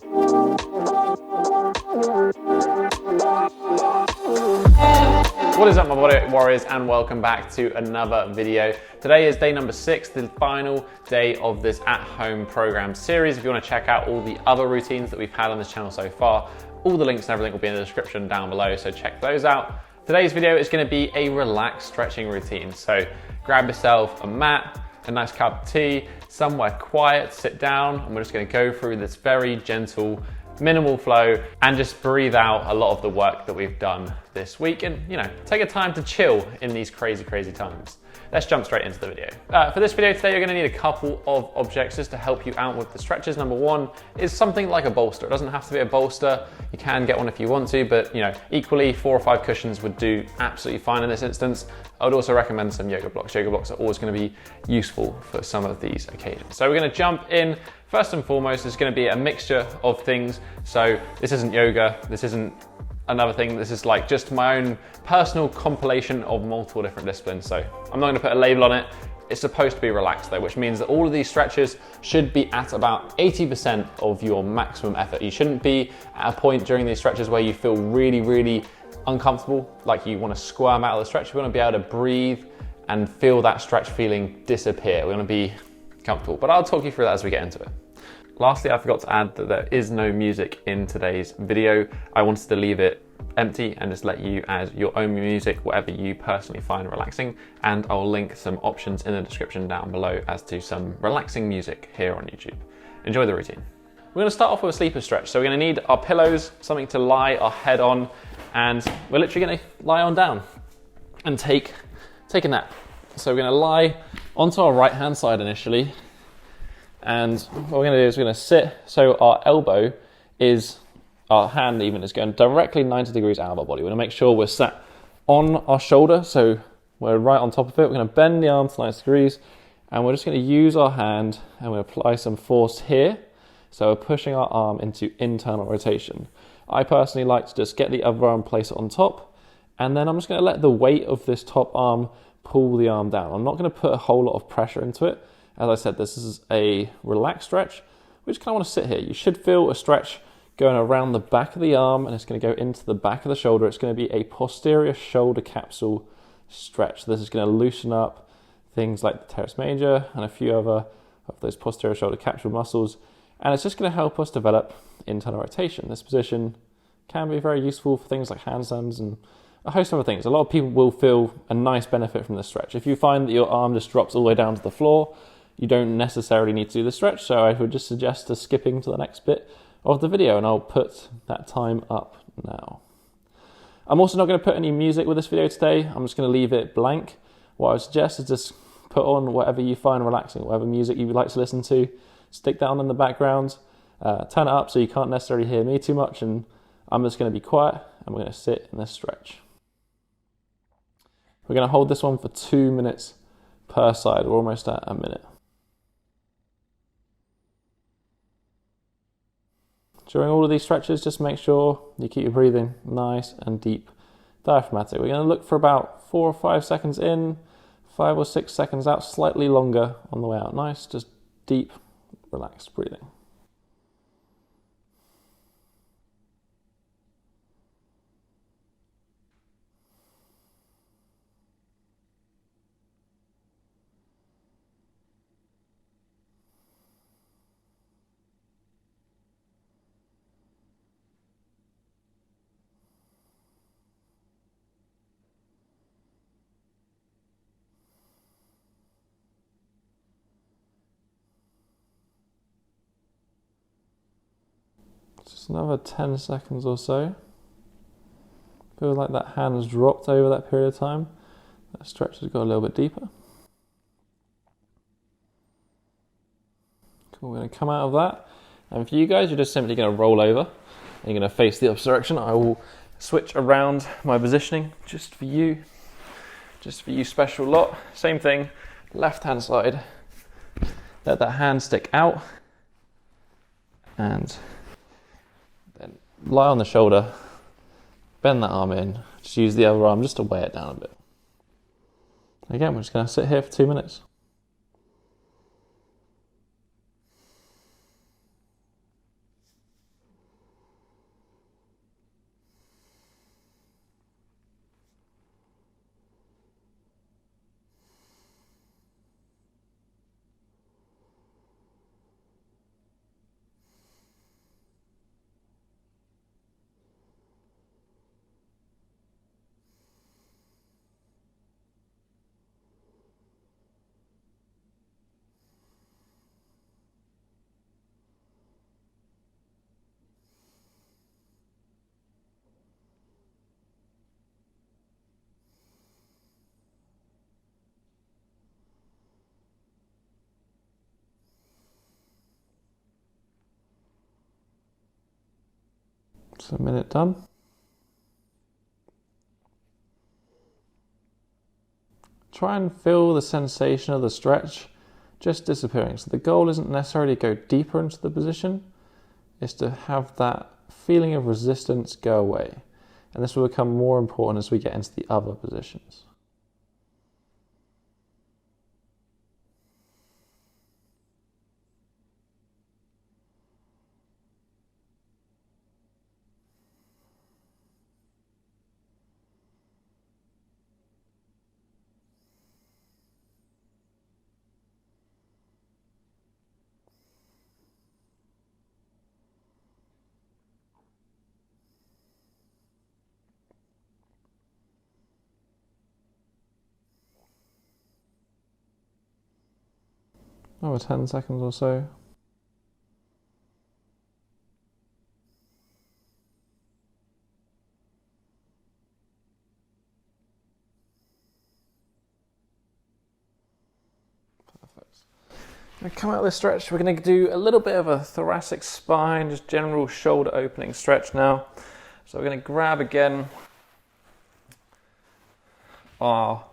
What is up, my body warriors, and welcome back to another video. Today is day number 6, the final day of this at-home program series. If you want to check out all the other routines that we've had on this channel so far, all the links and everything will be in the description down below, so check those out. Today's video is going to be a relaxed stretching routine. So grab yourself a mat, a nice cup of tea, somewhere quiet, sit down, and we're just going to go through this very gentle, minimal flow and just breathe out a lot of the work that we've done this week and, take a time to chill in these crazy times. Let's jump straight into the video. For this video today, you're going to need a couple of objects just to help you out with the stretches. Number one is something like a bolster. It doesn't have to be a bolster. You can get one if you want to, but equally 4 or 5 cushions would do absolutely fine in this instance. I would also recommend some yoga blocks. Yoga blocks are always going to be useful for some of these occasions. So we're going to jump in. First and foremost, there's going to be a mixture of things. So this isn't yoga. This isn't another thing. This is like just my own personal compilation of multiple different disciplines. So I'm not going to put a label on it. It's supposed to be relaxed though, which means that all of these stretches should be at about 80% of your maximum effort. You shouldn't be at a point during these stretches where you feel really uncomfortable, like you want to squirm out of the stretch. You want to be able to breathe and feel that stretch feeling disappear. We want to be comfortable, but I'll talk you through that as we get into it. Lastly, I forgot to add that there is no music in today's video. I wanted to leave it empty and just let you add your own music, whatever you personally find relaxing, and I'll link some options in the description down below as to some relaxing music here on YouTube. Enjoy the routine. We're going to start off with a sleeper stretch. So we're going to need our pillows, something to lie our head on, and we're literally going to lie on down and take a nap. So we're going to lie onto our right hand side initially, and what we're going to do is we're going to sit so our elbow is, our hand even is going directly 90 degrees out of our body. We're going to make sure we're sat on our shoulder, so we're right on top of it. We're going to bend the arm to 90 degrees, and we're just going to use our hand and we'll apply some force here. So we're pushing our arm into internal rotation. I personally like to just get the other arm, place it on top, and then I'm just going to let the weight of this top arm pull the arm down. I'm not going to put a whole lot of pressure into it. As I said, this is a relaxed stretch. We just kind of want to sit here. You should feel a stretch going around the back of the arm, and it's going to go into the back of the shoulder. It's going to be a posterior shoulder capsule stretch. This is going to loosen up things like the teres major and a few other of those posterior shoulder capsule muscles. And it's just going to help us develop internal rotation. This position can be very useful for things like handstands and a host of other things. A lot of people will feel a nice benefit from this stretch. If you find that your arm just drops all the way down to the floor, you don't necessarily need to do the stretch, so I would just suggest skipping to the next bit of the video, and I'll put that time up now. I'm also not going to put any music with this video today. I'm just going to leave it blank. What I would suggest is just put on whatever you find relaxing, whatever music you would like to listen to. Stick that on in the background, turn it up so you can't necessarily hear me too much, and I'm just going to be quiet and we're going to sit in this stretch. We're going to hold this one for 2 minutes per side. We're almost at a minute. During all of these stretches, just make sure you keep your breathing nice and deep, diaphragmatic. We're going to look for about 4 or 5 seconds in, 5 or 6 seconds out, slightly longer on the way out. Nice, just deep, relaxed breathing. Just another 10 seconds or so. Feel like that hand has dropped over that period of time. That stretch has got a little bit deeper. Cool, we're going to come out of that. And for you guys, you're just simply going to roll over. And you're going to face the opposite direction. I will switch around my positioning just for you special lot. Same thing, left hand side. Let that hand stick out. And then lie on the shoulder, bend that arm in, just use the other arm just to weigh it down a bit. Again, we're just going to sit here for 2 minutes. So a minute done. Try and feel the sensation of the stretch just disappearing. So the goal isn't necessarily to go deeper into the position, it's to have that feeling of resistance go away. And this will become more important as we get into the other positions. Another 10 seconds or so. Perfect. Going to come out of this stretch, we're going to do a little bit of a thoracic spine, just general shoulder opening stretch now. So we're going to grab again our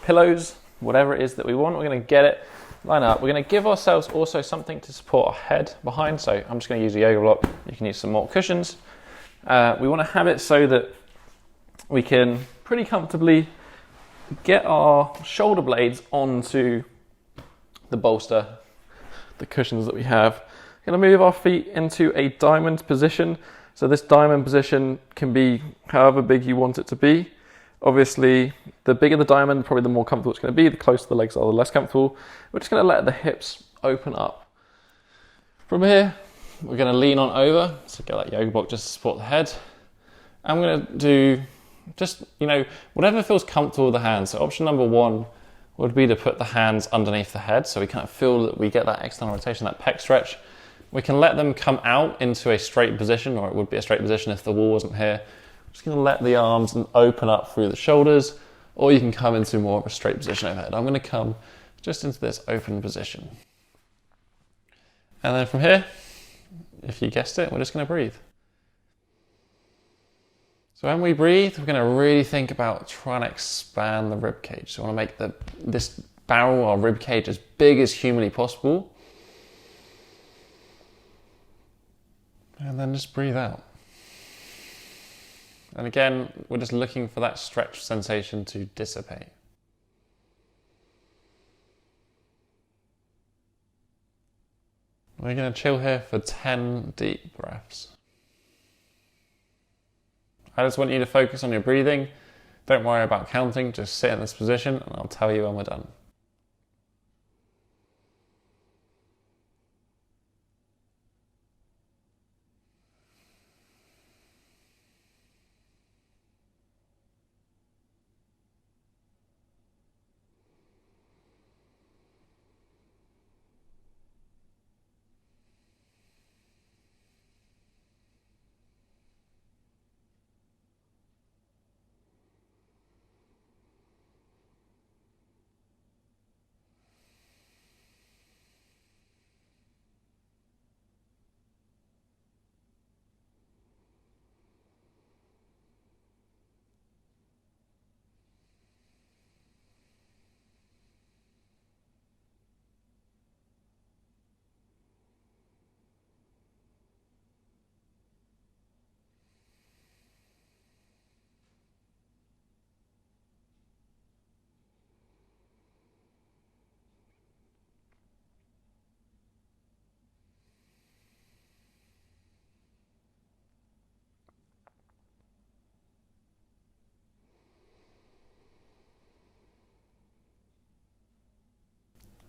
pillows, whatever it is that we want, we're going to get it, line up. We're going to give ourselves also something to support our head behind, so I'm just going to use a yoga block. You can use some more cushions. We want to have it so that we can pretty comfortably get our shoulder blades onto the bolster, the cushions that we have. We're going to move our feet into a diamond position. So this diamond position can be however big you want it to be. Obviously, the bigger the diamond, probably the more comfortable it's going to be. The closer the legs are, the less comfortable. We're just going to let the hips open up. From here, we're going to lean on over. So get that yoga block just to support the head. I'm going to do just, whatever feels comfortable with the hands. So option number one would be to put the hands underneath the head. So we kind of feel that we get that external rotation, that pec stretch. We can let them come out into a straight position, or it would be a straight position if the wall wasn't here. Just going to let the arms open up through the shoulders, or you can come into more of a straight position overhead. I'm going to come just into this open position. And then from here, if you guessed it, we're just going to breathe. So when we breathe, we're going to really think about trying to expand the rib cage. So we want to make this barrel or rib cage as big as humanly possible. And then just breathe out. And again, we're just looking for that stretch sensation to dissipate. We're going to chill here for 10 deep breaths. I just want you to focus on your breathing. Don't worry about counting, just sit in this position and I'll tell you when we're done.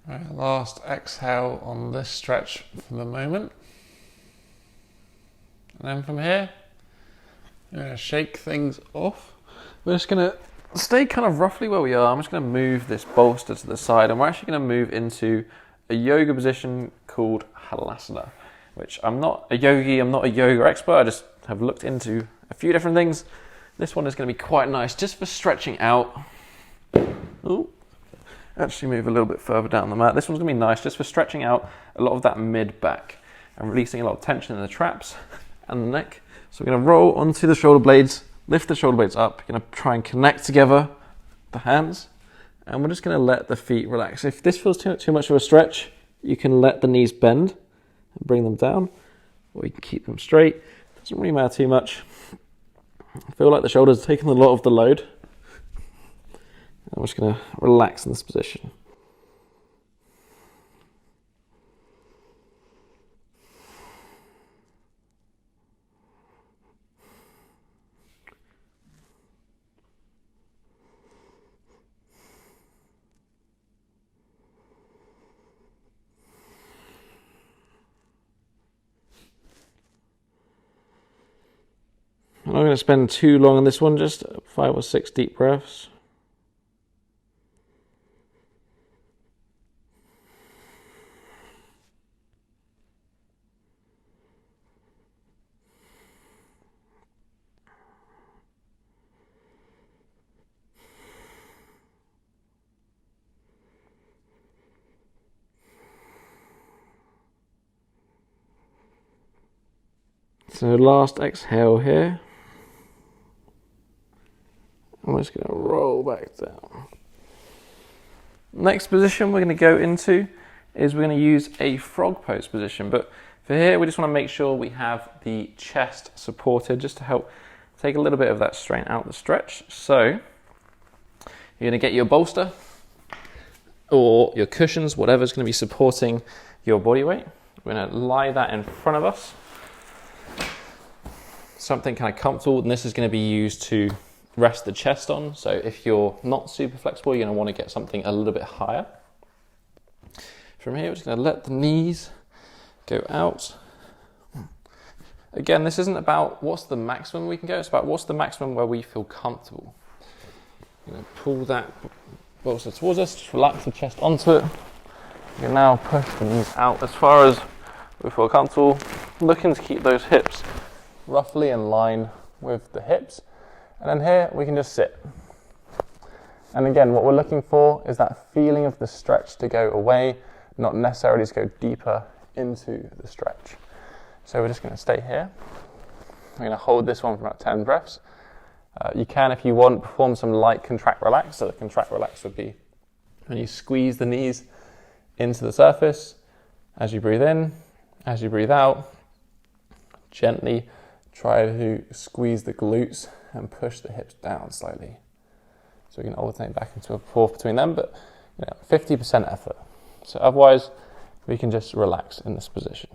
Right, last exhale on this stretch for the moment. And then from here, we're going to shake things off. We're just going to stay kind of roughly where we are. I'm just going to move this bolster to the side, and we're actually going to move into a yoga position called Halasana, which I'm not a yogi, I'm not a yoga expert, I just have looked into a few different things. This one is going to be quite nice just for stretching out. Ooh. Actually move a little bit further down the mat. This one's going to be nice just for stretching out a lot of that mid back and releasing a lot of tension in the traps and the neck. So we're going to roll onto the shoulder blades, lift the shoulder blades up. You're going to try and connect together the hands, and we're just going to let the feet relax. If this feels too much of a stretch, you can let the knees bend and bring them down, or you can keep them straight. Doesn't really matter too much. I feel like the shoulders are taking a lot of the load. I'm just going to relax in this position. I'm not going to spend too long on this one, just 5 or 6 deep breaths. So last exhale here. I'm just going to roll back down. Next position we're going to go into is we're going to use a frog pose position. But for here, we just want to make sure we have the chest supported just to help take a little bit of that strain out the stretch. So you're going to get your bolster or your cushions, whatever's going to be supporting your body weight. We're going to lie that in front of us. Something kind of comfortable, and this is going to be used to rest the chest on. So if you're not super flexible, you're going to want to get something a little bit higher. From here, we're just going to let the knees go out. Again, this isn't about what's the maximum we can go, it's about what's the maximum where we feel comfortable. You're going to pull that bolster towards us, just relax the chest onto it. You can now push the knees out as far as we feel comfortable, looking to keep those hips roughly in line with the hips. And then here we can just sit. And again, what we're looking for is that feeling of the stretch to go away, not necessarily to go deeper into the stretch. So we're just going to stay here. We're going to hold this one for about 10 breaths. You can, if you want, perform some light contract relax. So the contract relax would be when you squeeze the knees into the surface as you breathe in, as you breathe out. Gently try to squeeze the glutes and push the hips down slightly. So we can alternate back into a pause between them, but 50% effort. So otherwise, we can just relax in this position.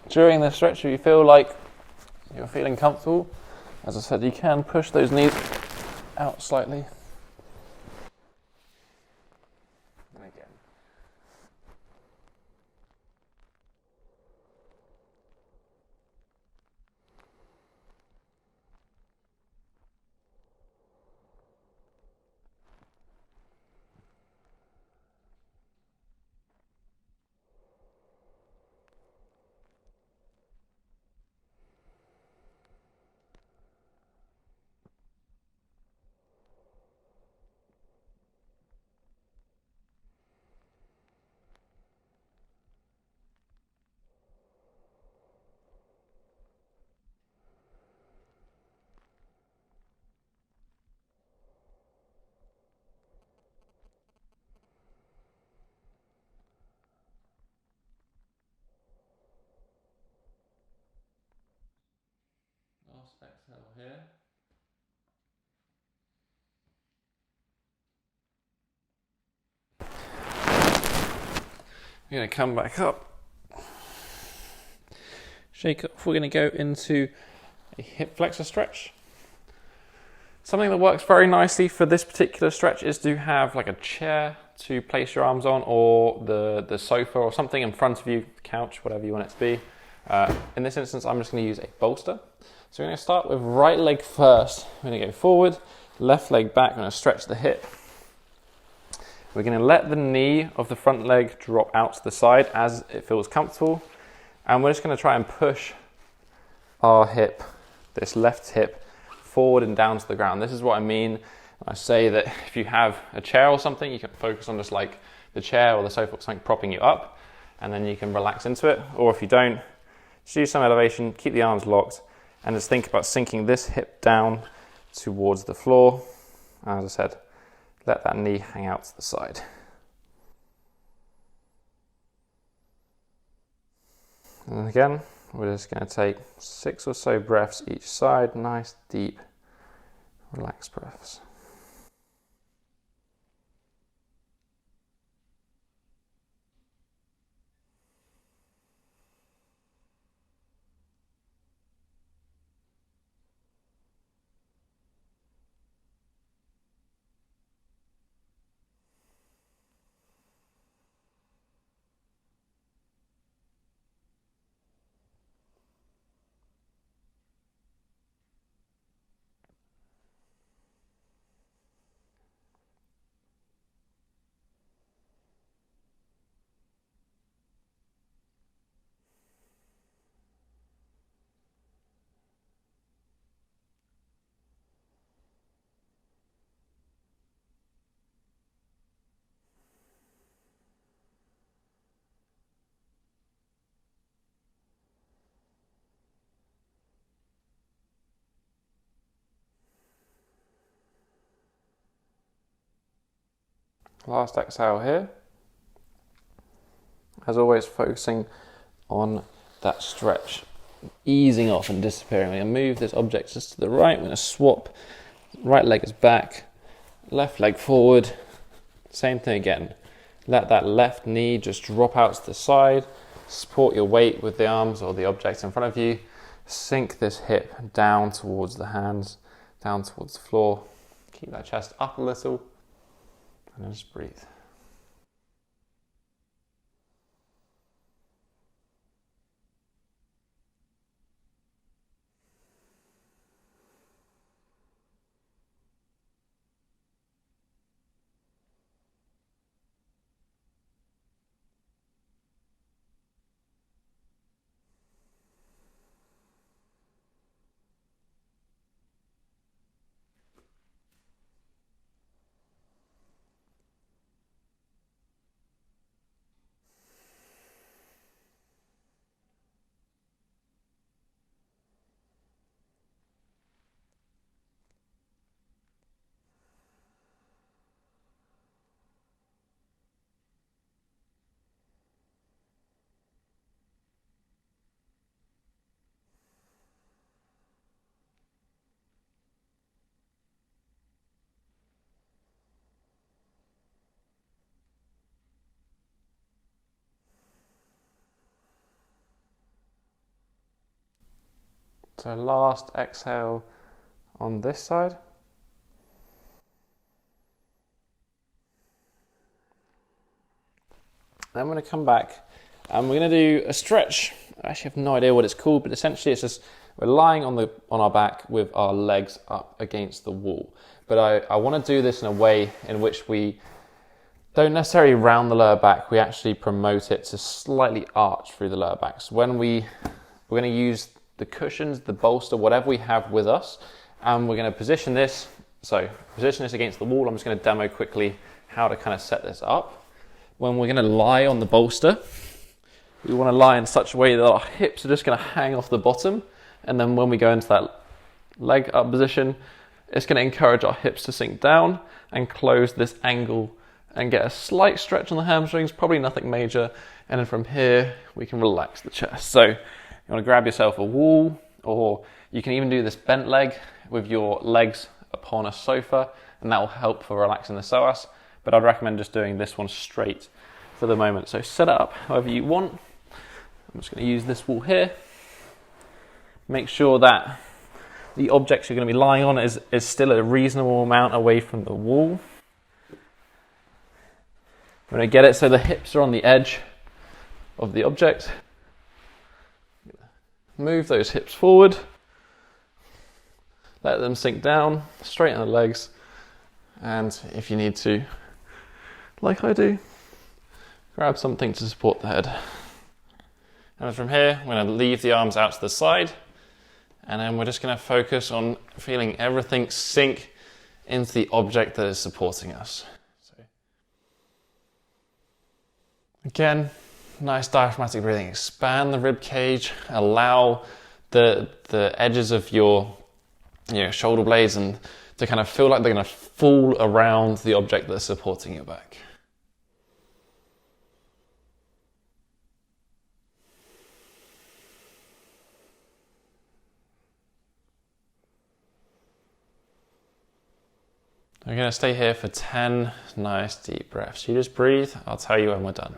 During the stretch, if you feel like you're feeling comfortable, as I said, you can push those knees out slightly. And again. Last exhale here. You're going to come back up. shake it off. We're going to go into a hip flexor stretch. Something that works very nicely for this particular stretch is to have like a chair to place your arms on, or the sofa or something in front of you, couch, whatever you want it to be. In this instance, I'm just going to use a bolster. So we're going to start with right leg first. We're going to go forward, left leg back. We're going to stretch the hip. We're going to let the knee of the front leg drop out to the side as it feels comfortable. And we're just going to try and push our hip, this left hip, forward and down to the ground. This is what I mean when I say that if you have a chair or something, you can focus on just like the chair or the sofa or something propping you up, and then you can relax into it. Or if you don't, just use some elevation, keep the arms locked, and just think about sinking this hip down towards the floor. As I said, let that knee hang out to the side. And again, we're just going to take 6 or so breaths each side, nice, deep, relaxed breaths. Last exhale here. As always, focusing on that stretch, easing off and disappearing. We're going to move this object just to the right. We're going to swap. Right leg is back, left leg forward. Same thing again. Let that left knee just drop out to the side. Support your weight with the arms or the objects in front of you. Sink this hip down towards the hands, down towards the floor. Keep that chest up a little. And then just breathe. So last exhale on this side. Then we're going to come back and we're going to do a stretch. I actually have no idea what it's called, but essentially it's just we're lying on our back with our legs up against the wall. But I want to do this in a way in which we don't necessarily round the lower back, we actually promote it to slightly arch through the lower back. So when we're going to use the cushions, the bolster, whatever we have with us, and we're going to position this. So position this against the wall. I'm just going to demo quickly how to kind of set this up. When we're going to lie on the bolster, we want to lie in such a way that our hips are just going to hang off the bottom. And then when we go into that leg up position, it's going to encourage our hips to sink down and close this angle and get a slight stretch on the hamstrings, probably nothing major. And then from here, we can relax the chest. So you want to grab yourself a wall, or you can even do this bent leg with your legs upon a sofa, and that will help for relaxing the psoas. But I'd recommend just doing this one straight for the moment. So set it up however you want. I'm just going to use this wall here. Make sure that the objects you're going to be lying on is still a reasonable amount away from the wall. I'm going to get it so the hips are on the edge of the object. Move those hips forward. Let them sink down, straighten the legs, and if you need to, like I do, grab something to support the head. And from here, I'm going to leave the arms out to the side, and then we're just going to focus on feeling everything sink into the object that is supporting us. So, again, nice diaphragmatic breathing. Expand the rib cage, allow the edges of your shoulder blades and to kind of feel like they're going to fall around the object that's supporting your back. We're going to stay here for 10 nice deep breaths. You just breathe, I'll tell you when we're done.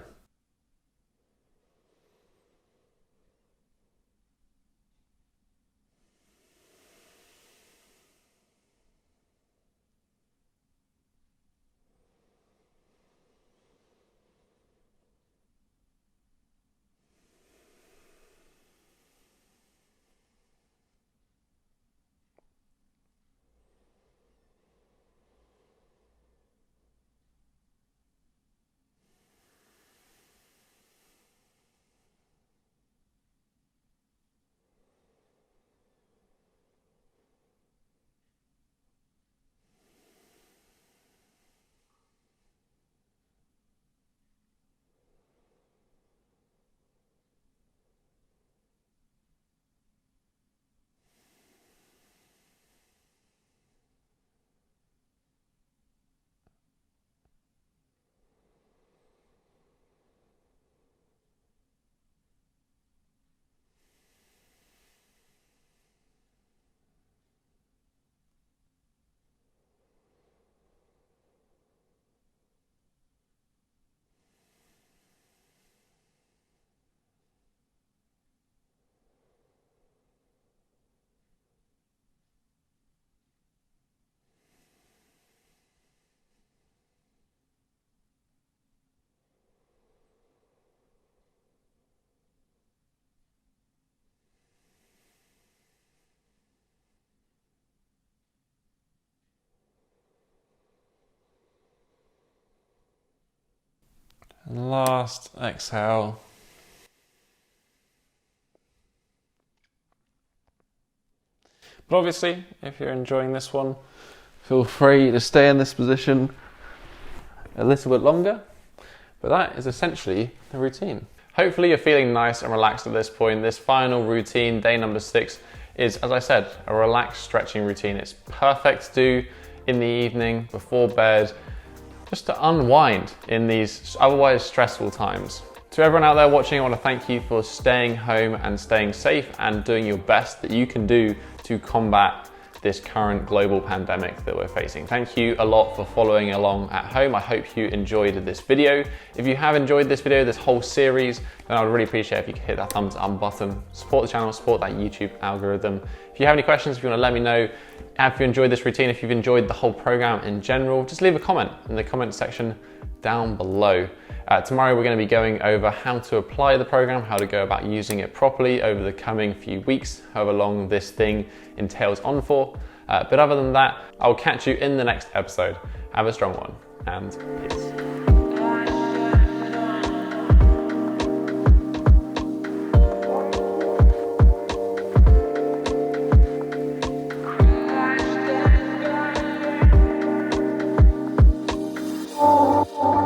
And last exhale. But obviously, if you're enjoying this one, feel free to stay in this position a little bit longer. But that is essentially the routine. Hopefully you're feeling nice and relaxed at this point. This final routine, day number 6, is, as I said, a relaxed stretching routine. It's perfect to do in the evening, before bed, just to unwind in these otherwise stressful times. To everyone out there watching, I want to thank you for staying home and staying safe and doing your best that you can do to combat this current global pandemic that we're facing. Thank you a lot for following along at home. I hope you enjoyed this video. If you have enjoyed this video, this whole series, then I would really appreciate if you could hit that thumbs up button, support the channel, support that YouTube algorithm. If you have any questions, if you want to let me know, if you enjoyed this routine, if you've enjoyed the whole program in general, just leave a comment in the comment section down below. Tomorrow we're going to be going over how to apply the program, how to go about using it properly over the coming few weeks, however long this thing entails on for. But other than that, I'll catch you in the next episode. Have a strong one, and peace.